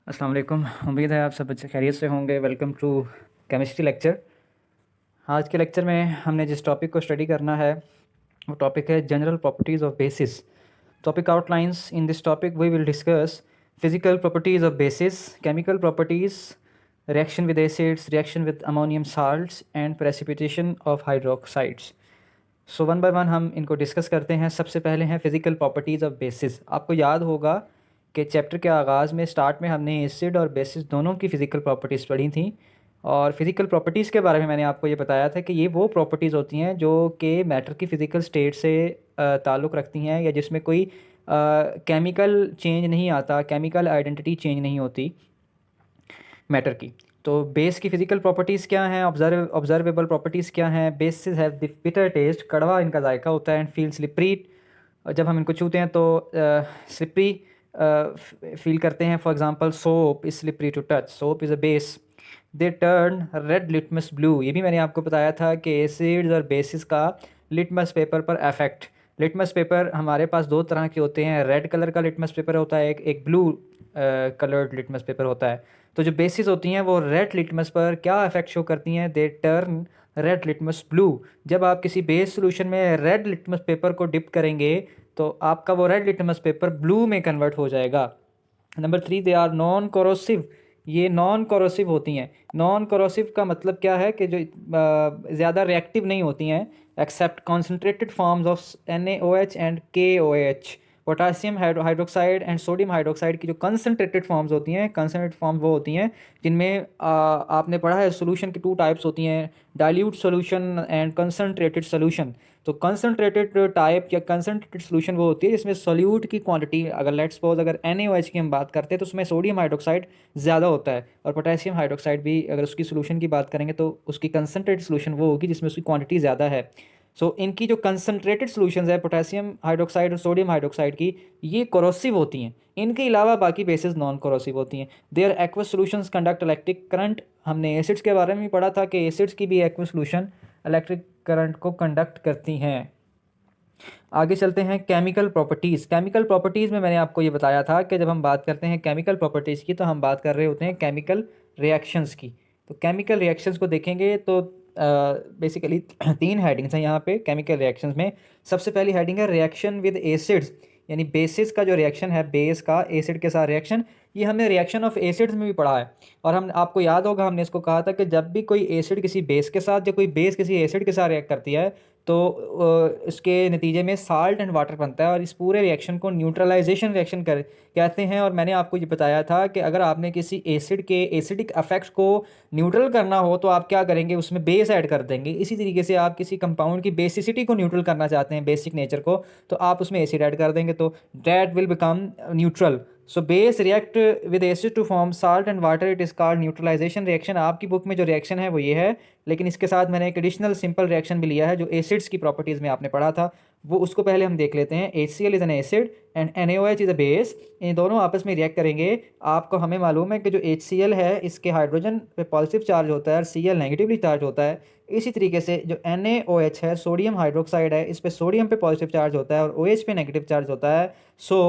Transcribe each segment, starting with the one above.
अस्सलाम वालेकुम। उम्मीद है आप सब अच्छे खैरियत से होंगे। Welcome to chemistry lecture. आज के लेक्चर में हमने जिस टॉपिक को स्टडी करना है वो टॉपिक है general properties of bases. Topic outlines in this topic we will discuss physical properties of bases, chemical properties, reaction with acids, reaction with ammonium salts and precipitation of hydroxides. So one by one हम इनको discuss करते हैं। सबसे पहले हैं physical properties of basis. आपको याद होगा कि चैप्टर के आगाज़ में स्टार्ट में हमने एसिड और बेसिस दोनों की फ़िज़िकल प्रॉपर्टीज़ पढ़ी थी और फिज़िकल प्रॉपर्टीज़ के बारे में मैंने आपको ये बताया था कि ये वो प्रॉपर्टीज़ होती हैं जो कि मैटर की फ़िज़िकल स्टेट से ताल्लुक़ रखती हैं या जिसमें कोई केमिकल चेंज नहीं आता, केमिकल आइडेंटिटी चेंज नहीं होती मैटर की। तो बेस की फ़िज़िकल प्रॉपर्टीज़ क्या हैं, ऑब्जर्वेबल प्रॉपर्टीज़ क्या हैं। Basis have the bitter taste, कड़वा इनका जायका होता है, एंड फील स्लिपरी। जब हम इनको छूते हैं तो स्लिपरी फील करते हैं। For example soap is slippery to touch, soap is a base. They turn red litmus blue, ये भी मैंने आपको बताया था कि एसिड्स और बेसिस का लिटमस पेपर पर अफेक्ट। लिटमस पेपर हमारे पास दो तरह के होते हैं, रेड कलर का लिटमस पेपर होता है, एक ब्लू कलर्ड लिटमस पेपर होता है। तो जो बेसिस होती हैं वो रेड लिटमस पर क्या इफेक्ट शो करती हैं, they turn red litmus blue. जब आप किसी बेस सोल्यूशन में रेड लिटमस पेपर को डिप करेंगे तो आपका वो रेड लिटमस पेपर ब्लू में कन्वर्ट हो जाएगा। Number 3, they are non corrosive, ये नॉन कोरोसिव होती हैं। नॉन कोरोसिव का मतलब क्या है कि जो ज़्यादा रिएक्टिव नहीं होती हैं, except concentrated forms of NaOH and KOH। Potassium hydroxide and sodium hydroxide की जो कंसनट्रेटेड फॉर्म्स होती हैं, कंसनट्रेटेड फॉर्म वो होती हैं जिनमें आपने पढ़ा है सोल्यूशन की 2 टाइप्स होती हैं, dilute solution and concentrated solution. तो कंसनट्रेटेड टाइप या कंसनट्रेटेड सोल्यूशन वो होती है जिसमें सोल्यूट की क्वांटिटी, अगर लेट्स सपोज अगर NaOH की हम बात करते हैं तो उसमें सोडियम हाइड्रोक्साइड ज़्यादा होता है, और पोटेशियम हाइड्रोक्साइड भी अगर उसकी सोल्यूशन की बात करेंगे तो उसकी कंसनट्रेटेड सोल्यूशन वो होगी जिसमें उसकी क्वांटिटी ज़्यादा है। सो इनकी जो कंसनट्रेटेड सोल्यूशंस है पोटेशियम हाइड्रोक्साइड और सोडियम हाइड्रोक्साइड की, ये कोरोसिव होती हैं। इनके अलावा बाकी बेसिस नॉन कोरोसिव होती हैं। Their aqueous solutions conduct electric current. हमने एसिड्स के बारे में भी पढ़ा था कि एसिड्स की भी एक्वस सोल्यूशन इलेक्ट्रिक करंट को कंडक्ट करती हैं। आगे चलते हैं केमिकल प्रॉपर्टीज़। केमिकल प्रॉपर्टीज़ में मैंने आपको ये बताया था कि जब हम बात करते हैं केमिकल प्रॉपर्टीज़ की तो हम बात कर रहे होते हैं केमिकल रिएक्शंस की। तो केमिकल रिएक्शंस को देखेंगे तो बेसिकली 3 हेडिंग्स हैं यहाँ पे केमिकल रिएक्शंस में। सबसे पहली हेडिंग है रिएक्शन विद एसिड्स, यानी बेसिस का जो रिएक्शन है, बेस का एसिड के साथ रिएक्शन। ये हमने रिएक्शन ऑफ एसिड्स में भी पढ़ा है और हम आपको याद होगा हमने इसको कहा था कि जब भी कोई एसिड किसी बेस के साथ या कोई बेस किसी एसिड के साथ रिएक्ट करती है तो इसके नतीजे में साल्ट एंड वाटर बनता है और इस पूरे रिएक्शन को न्यूट्रलाइजेशन रिएक्शन कर कहते हैं। और मैंने आपको ये बताया था कि अगर आपने किसी एसिड के एसिडिक इफेक्ट्स को न्यूट्रल करना हो तो आप क्या करेंगे, उसमें बेस ऐड कर देंगे। इसी तरीके से आप किसी कंपाउंड की बेसिसिटी को न्यूट्रल करना चाहते हैं, बेसिक नेचर को, तो आप उसमें एसिड ऐड कर देंगे तो that will become neutral. So base react with acid to form salt and water, it is called neutralization reaction. आपकी बुक में जो रिएक्शन है वो ये है, लेकिन इसके साथ मैंने एक एडिशनल सिंपल रिएक्शन भी लिया है जो एसिड्स की प्रॉपर्टीज़ में आपने पढ़ा था, वो उसको पहले हम देख लेते हैं। HCl is an acid and NaOH is a base. इन दोनों आपस में रिएक्ट करेंगे। आपको हमें मालूम है कि जो HCl है इसके हाइड्रोजन पे पॉजिटिव चार्ज होता है और Cl नेगेटिवली चार्ज होता है। इसी तरीके से जो NaOH है, सोडियम हाइड्रोक्साइड है, इस पे सोडियम पे पॉजिटिव चार्ज होता है और OH पे नेगेटिव चार्ज होता है। सो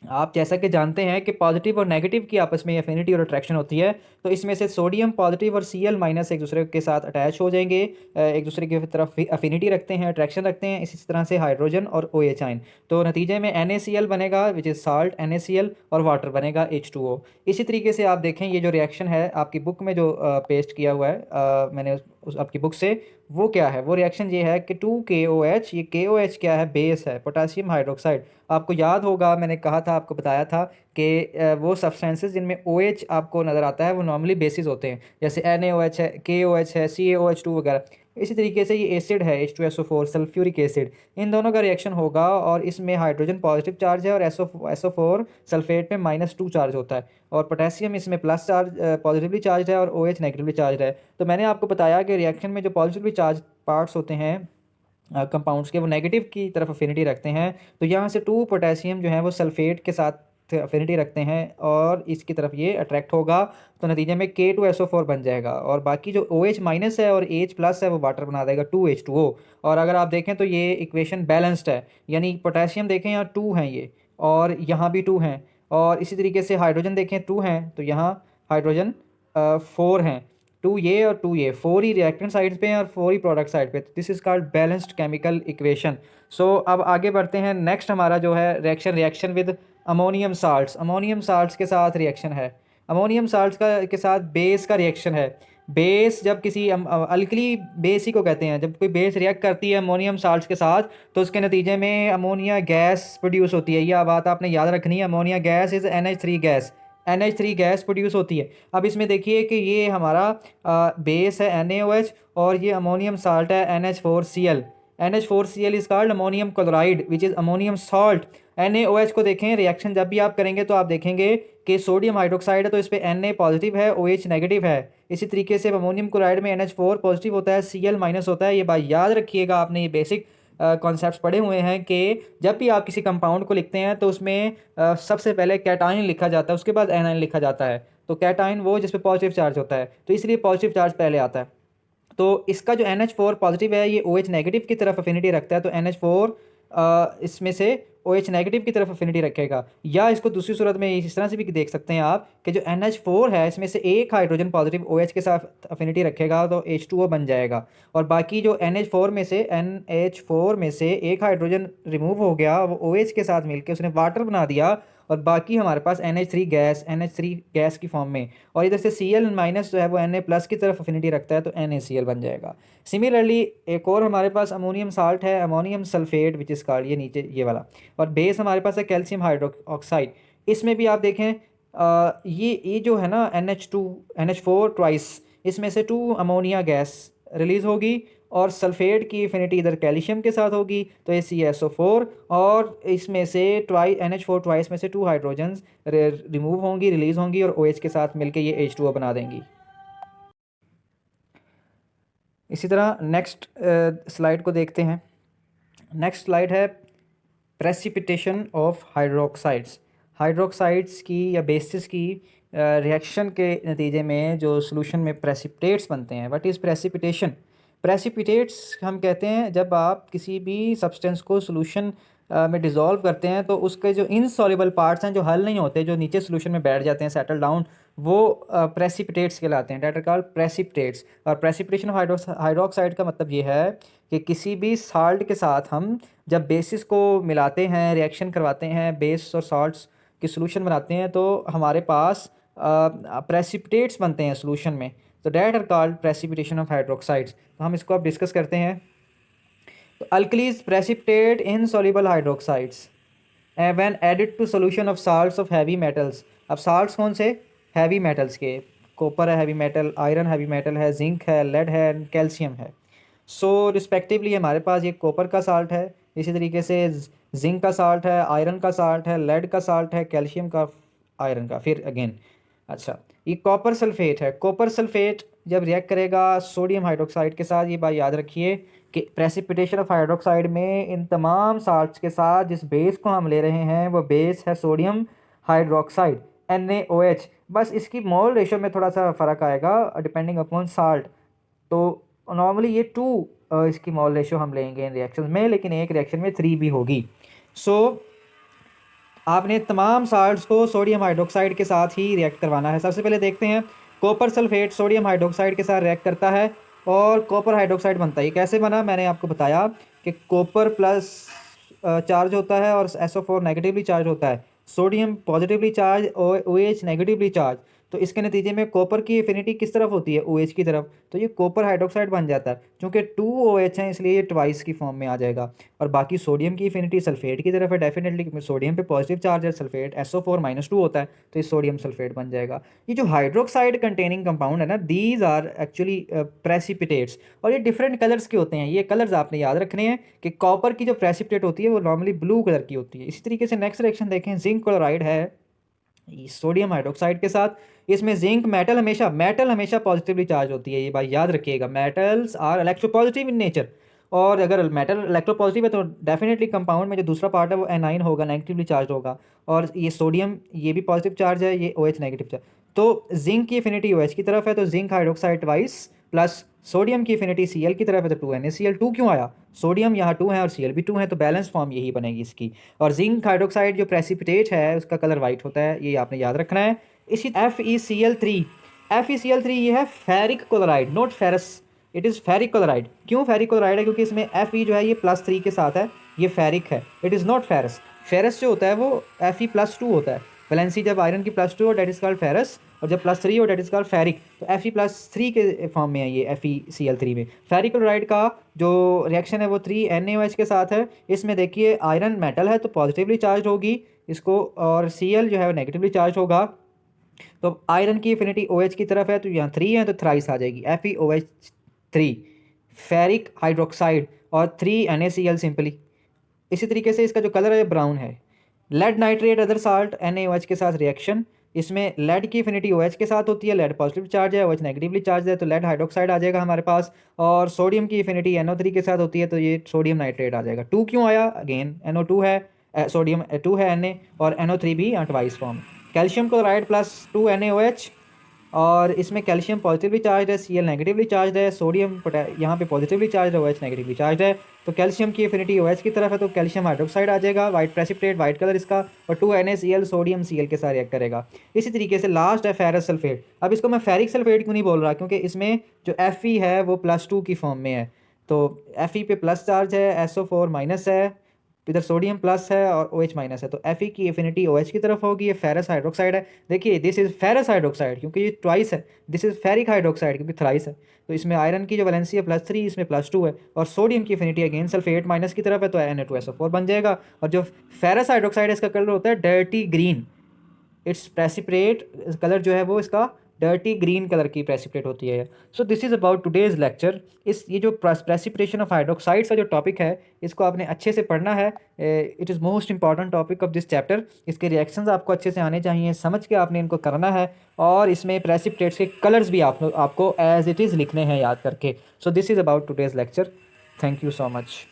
आप जैसा कि जानते हैं कि पॉजिटिव और नेगेटिव की आपस में एफिनिटी और अट्रैक्शन होती है, तो इसमें से सोडियम पॉजिटिव और Cl माइनस एक दूसरे के साथ अटैच हो जाएंगे, एक दूसरे की तरफ अफिनिटी रखते हैं, अट्रैक्शन रखते हैं। इसी तरह से हाइड्रोजन और OH आयन, तो नतीजे में NaCl बनेगा विच इज़ साल्ट NaCl, और वाटर बनेगा H2O। इसी तरीके से आप देखें ये जो रिएक्शन है आपकी बुक में जो पेस्ट किया हुआ है मैंने उस आपकी बुक से, वो क्या है, वो रिएक्शन ये है कि 2KOH, ये KOH क्या है, बेस है, पोटेशियम हाइड्रोक्साइड। आपको याद होगा मैंने कहा था, आपको बताया था कि वो सब्सटेंसेस जिनमें OH आपको नज़र आता है वो नॉर्मली बेसिस होते हैं, जैसे NaOH है, KOH है, CaOH2 वगैरह। इसी तरीके से ये एसिड है H2SO4 सल्फ्यूरिक एसिड, इन दोनों का रिएक्शन होगा और इसमें हाइड्रोजन पॉजिटिव चार्ज है और SO4 सल्फेट में -2 चार्ज होता है, और पोटेशियम इसमें प्लस चार्ज पॉजिटिवली चार्ज है और OH नेगेटिवली चार्ज है। तो मैंने आपको बताया कि रिएक्शन में जो पॉजिटिवली चार्ज पार्ट्स होते हैं कंपाउंड्स के, वो नेगेटिव की तरफ अफिनिटी रखते हैं। तो यहाँ से 2 पोटेशियम जो है वो सल्फेट के साथ अफिनिटी रखते हैं और इसकी तरफ ये अट्रैक्ट होगा, तो नतीजे में K2SO4 बन जाएगा, और बाकी जो OH माइनस है और H प्लस है वो वाटर बना देगा 2H2O। और अगर आप देखें तो ये इक्वेशन बैलेंस्ड है, यानी पोटेशियम देखें यहाँ 2 हैं ये और यहाँ भी 2 हैं, और इसी तरीके से हाइड्रोजन देखें 2 हैं तो यहाँ हाइड्रोजन 4 हैं, 2 ये और 2 ये, 4 ही रिएक्टेंट साइड पे हैं और 4 ही प्रोडक्ट साइड पे। This is called balanced chemical equation. So अब आगे बढ़ते हैं। नेक्स्ट हमारा जो है reaction with ammonium salts. Ammonium salts के साथ रिएक्शन है, अमोनियम साल्ट्स का के साथ बेस का रिएक्शन है। बेस जब किसी अल्कली बेस ही को कहते हैं, जब कोई बेस रिएक्ट करती है अमोनियम साल्ट्स के साथ तो उसके नतीजे में अमोनिया गैस प्रोड्यूस होती है। यह बात आपने याद रखनी है, ammonia gas is NH3 gas, NH3 gas produce होती है। अब इसमें देखिए कि ये हमारा बेस है NaOH और ये अमोनियम साल्ट है NH4Cl। NH4Cl is called ammonium chloride which is ammonium salt. NaOH को देखें, रिएक्शन जब भी आप करेंगे तो आप देखेंगे कि सोडियम हाइड्रोक्साइड है तो इस पर Na पॉजिटिव है, OH नेगेटिव है। इसी तरीके से अमोनियम क्लोराइड में NH4 पॉजिटिव होता है, Cl माइनस होता है। ये बात याद रखिएगा, आपने ये बेसिक कॉन्सेप्ट्स पढ़े हुए हैं कि जब भी आप किसी कंपाउंड को लिखते हैं तो उसमें सबसे पहले कैटाइन लिखा जाता है, उसके बाद एनाइन लिखा जाता है। तो कैटाइन वो जिस पे पॉजिटिव चार्ज होता है, तो इसलिए पॉजिटिव चार्ज पहले आता है। तो इसका जो NH4 पॉजिटिव है ये OH नेगेटिव की तरफ अफिनिटी रखता है, तो NH4 इसमें से OH नेगेटिव की तरफ अफिनिटी रखेगा। या इसको दूसरी सूरत में इस तरह से भी देख सकते हैं आप कि जो NH4 है इसमें से एक हाइड्रोजन पॉजिटिव OH के साथ अफिनिटी रखेगा तो H2O बन जाएगा, और बाकी जो NH4 में से एक हाइड्रोजन रिमूव हो गया, वो OH के साथ मिलकर उसने वाटर बना दिया, और बाकी हमारे पास NH3 गैस की फॉर्म में, और इधर से Cl माइनस जो है वो Na प्लस की तरफ अफिनिटी रखता है तो NaCl बन जाएगा। सिमिलरली एक और हमारे पास अमोनियम साल्ट है, ammonium sulphate which is called, ये नीचे ये वाला, और बेस हमारे पास है कैल्शियम हाइड्रोक्साइड। इसमें भी आप देखें ये जो है ना NH4 ट्वाइस, इसमें से 2 अमोनिया गैस रिलीज़ होगी, और सल्फेट की एफिनिटी इधर कैल्शियम के साथ होगी तो ये CaSO4, और इसमें से NH4 ट्वाइस में से 2 हाइड्रोजन्स रिमूव होंगी, रिलीज़ होंगी, और OH के साथ मिलके ये H2O बना देंगी। इसी तरह नेक्स्ट स्लाइड को देखते हैं। नेक्स्ट स्लाइड है प्रेसिपिटेशन ऑफ हाइड्रोक्साइड्स। हाइड्रोक्साइड्स की या बेसिस की रिएक्शन के नतीजे में जो सोल्यूशन में प्रेसिपिटेट्स बनते हैं। What is precipitation? प्रेसिपिटेट्स हम कहते हैं जब आप किसी भी सब्सटेंस को सोल्यूशन में डिज़ोल्व करते हैं तो उसके जो इनसॉल्युबल पार्ट्स हैं, जो हल नहीं होते, जो नीचे सोल्यूशन में बैठ जाते हैं, सेटल डाउन, वो प्रेसिपिटेट्स कहलाते हैं, डेट आर कॉल्ड प्रेसिपिटेट्स। और प्रेसिपिटेशन ऑफ हाइड्रोक्साइड का मतलब ये है कि किसी भी साल्ट के साथ हम जब बेसिस को मिलाते हैं, रिएक्शन करवाते हैं, बेस और साल्ट्स की सोल्यूशन बनाते हैं, तो हमारे पास प्रेसिपिटेट्स बनते हैं सोल्यूशन में, तो that are called precipitation of hydroxides. तो हम इसको अब डिस्कस करते हैं। तो alkalis precipitate insoluble hydroxides when added to solution of salts of heavy metals. अब साल्ट्स कौन से? हैवी मेटल्स के, कॉपर है heavy metal, iron heavy metal है, जिंक है, लेड है, कैल्शियम है। सो रिस्पेक्टिवली हमारे पास ये कॉपर का साल्ट है, इसी तरीके से जिंक का साल्ट है, आयरन का साल्ट है, लेड का साल्ट है, कैल्शियम का, आयरन का, फिर अगेन। अच्छा, ये कॉपर सल्फेट है। कॉपर सल्फेट जब रिएक्ट करेगा सोडियम हाइड्रोक्साइड के साथ, ये बात याद रखिए कि प्रेसिपिटेशन ऑफ हाइड्रोक्साइड में इन तमाम साल्ट्स के साथ जिस बेस को हम ले रहे हैं वो बेस है सोडियम हाइड्रोक्साइड NaOH। बस इसकी मोल रेशो में थोड़ा सा फ़र्क आएगा डिपेंडिंग अपॉन साल्ट। तो नॉर्मली ये 2 इसकी मोल रेशो हम लेंगे इन रिएक्शन में, लेकिन एक रिएक्शन में 3 भी होगी। सो आपने तमाम साल्ट्स को सोडियम हाइड्रोक्साइड के साथ ही रिएक्ट करवाना है। सबसे पहले देखते हैं, कॉपर सल्फेट सोडियम हाइड्रोक्साइड के साथ रिएक्ट करता है और कॉपर हाइड्रोक्साइड बनता है। ये कैसे बना? मैंने आपको बताया कि कॉपर प्लस चार्ज होता है और SO4 नेगेटिवली चार्ज होता है, सोडियम पॉजिटिवली चार्ज और OH नेगेटिवली चार्ज। तो इसके नतीजे में कॉपर की एफिनिटी किस तरफ होती है? OH की तरफ, तो ये कॉपर हाइड्रोक्साइड बन जाता है। चूँकि 2 OH हैं इसलिए ये ट्वाइस की फॉर्म में आ जाएगा। और बाकी सोडियम की एफिनिटी सल्फेट की तरफ है, डेफिनेटली सोडियम पे पॉजिटिव चार्ज है, सल्फेट SO4-2 होता है, तो ये सोडियम सल्फेट बन जाएगा। ये जो हाइड्रोक्साइड कंटेनिंग कंपाउंड है ना, दीज आर एक्चुअली प्रेसिपिटेट्स, और ये डिफरेंट कलर्स के होते हैं। ये कलर्स आपने याद रखने हैं कि कॉपर की जो प्रेसिपिटेट होती है वो नॉर्मली ब्लू कलर की होती है। इसी तरीके से नेक्स्ट रिएक्शन देखें, जिंक क्लोराइड है सोडियम हाइड्रोक्साइड के साथ। इसमें जिंक मेटल हमेशा पॉजिटिवली चार्ज होती है, ये बात याद रखिएगा। Metals are electropositive in nature, और अगर मेटल इलेक्ट्रोपॉजिटिव है तो डेफिनेटली कंपाउंड में जो दूसरा पार्ट है वो एनाइन होगा, नेगेटिवली चार्ज होगा। और ये सोडियम ये भी पॉजिटिव चार्ज है, ये OH नेगेटिव चार्ज। तो जिंक की एफिनिटी OH की तरफ है, तो zinc hydroxide twice plus sodium की एफिनिटी Cl की तरफ है तो 2NaCl। 2 क्यों आया? सोडियम यहाँ 2 है और Cl भी 2 है, तो बैलेंस फॉर्म यही बनेगी इसकी। और जिंक हाइड्रोक्साइड जो प्रेसिपिटेट है उसका कलर वाइट होता है, ये आपने याद रखना है। इसी FeCl3 ये है ferric chloride, not ferrous, it is ferric chloride. क्यों फेरिक क्लोराइड है? क्योंकि इसमें Fe जो है ये +3 के साथ है, ये फेरिक है, it is not ferrous. Ferrous जो होता है वो Fe+2 होता है। वैलेंसी जब आयरन की +2 हो डेट इज़ कॉल्ड फेरस, और जब +3 हो डेट इज़ कॉल्ड फेरिक। तो Fe+3 के फॉर्म में है ये FeCl3 में। फेरिक क्लोराइड का जो रिएक्शन है वो 3NaOH के साथ है। इसमें देखिए आयरन मेटल है तो पॉजिटिवली चार्ज होगी इसको, और Cl जो है वो नेगेटिवली चार्ज होगा। तो आयरन की एफिनिटी OH की तरफ है तो यहाँ 3 है तो थ्राइस आ जाएगी, FeOH3 फेरिक हाइड्रोक्साइड, और 3NaCl सिंपली। इसी तरीके से इसका जो कलर है ब्राउन है। Lead nitrate other salt NaOH के साथ रिएक्शन, इसमें लेड की एफिनिटी OH के साथ होती है, लेड पॉजिटिव चार्ज है, OH नेगेटिवली चार्ज है, तो लेड हाइड्रोक्साइड आ जाएगा हमारे पास। और सोडियम की एफिनिटी NO3 के साथ होती है तो ये सोडियम नाइट्रेट आ जाएगा। 2 क्यों आया? अगेन NO2 है, सोडियम 2 है Na, और NO3 भी twice form. Calcium chloride +2NaOH, और इसमें कैल्शियम पॉजिटिवली चार्ज है, Cl नेगेटिवली चार्ज है, सोडियम यहाँ पे पॉजिटिवली चार्ज है, OH नेगेटिवली चार्ज है। तो कैल्शियम की एफिनिटी OH की तरफ है तो कैल्शियम हाइड्रोक्साइड आ जाएगा, वाइट प्रेसिपिटेट, वाइट कलर इसका, और 2NaCl सोडियम Cl के साथ रिएक्ट करेगा। इसी तरीके से लास्ट है फेरस सल्फेट। अब इसको मैं फेरिक सल्फेट क्यों नहीं बोल रहा? क्योंकि इसमें जो Fe है वो +2 की फॉर्म में है, तो Fe पे प्लस चार्ज है, SO4 माइनस है, इधर सोडियम प्लस है और OH माइनस है, तो Fe की एफिनिटी OH की तरफ होगी। ये फेरस हाइड्रोक्साइड है। देखिए दिस इज फेरस हाइड्रोक्साइड क्योंकि ये ट्वाइस है, दिस इज फेरिक हाइड्रोक्साइड क्योंकि थ्राइस है। तो इसमें आयरन की जो वैलेंसी है +3, इसमें +2 है, और सोडियम की एफिनिटी अगेन सल्फेट माइनस की तरफ है तो Na2SO4 बन जाएगा। और जो फेरस हाइड्रोक्साइड है इसका कलर होता है dirty green, it's precipitate colour जो है वो इसका डर्टी ग्रीन कलर की प्रेसिपिटेट होती है। So this is about today's lecture. ये जो प्रेसिपिटेशन ऑफ हाइड्रोक्साइड्स का जो टॉपिक है इसको आपने अच्छे से पढ़ना है। It is most important topic of this chapter. इसके रिएक्शंस आपको अच्छे से आने चाहिए, समझ के आपने इनको करना है, और इसमें प्रेसिपिटेट्स के कलर्स भी आपको एज इट इज़ लिखने हैं याद करके। So this is about today's lecture. Thank you so much.